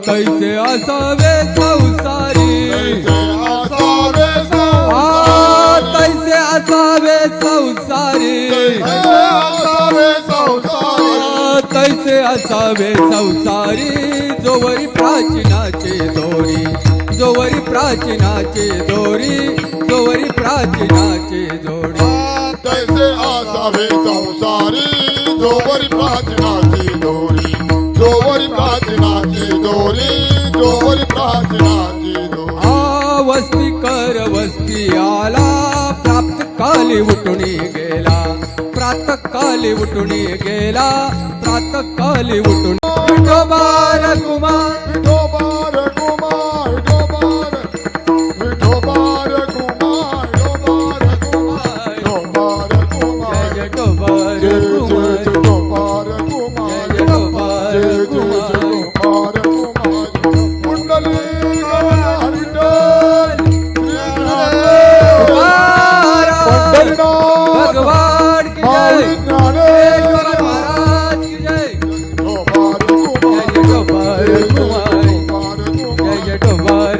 तैसे असावे संसारी तैसे असावे संसारी तैसे असावे संसारी जोवरी प्राचीनाची दोरी जोवरी प्राचीनाची दोरी जोवरी प्राचीनाची दोरी तैसे असावे संसारी जोवरी प्राचीनाची दोरी जोवरी प्राचीनाची दोरी जोवरी प्राचीनाची दोरी वस्ती कर वस्ती आला प्राप्त काली उठुनी गेला प्रात काली उठुनी गेला प्रात काली उठून विठोबार कुमार विठोबार कुमार विठोबार कुमार विठोबार कुमार विठोबार कुमार जय विठोबार कुमार विठोबार कुमार जय विठोबार कुमार विठोबार कुमार कुंडली भगवान की जय महाराज की जय जय विठोबार कुमार जय विठोबार कुमार जय विठोबार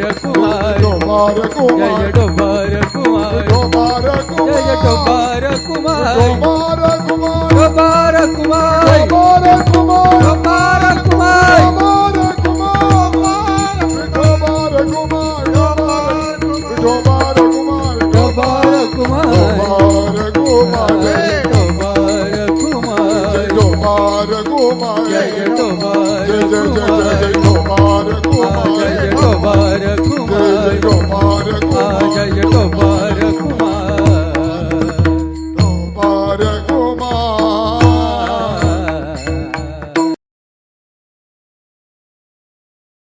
कुमार जय विठोबार कुमार विठोबार कुमार विठोबार कुमार विठोबार कुमार जय विठोबार कुमार जय विठोबार कुमार जय विठोबार कुमार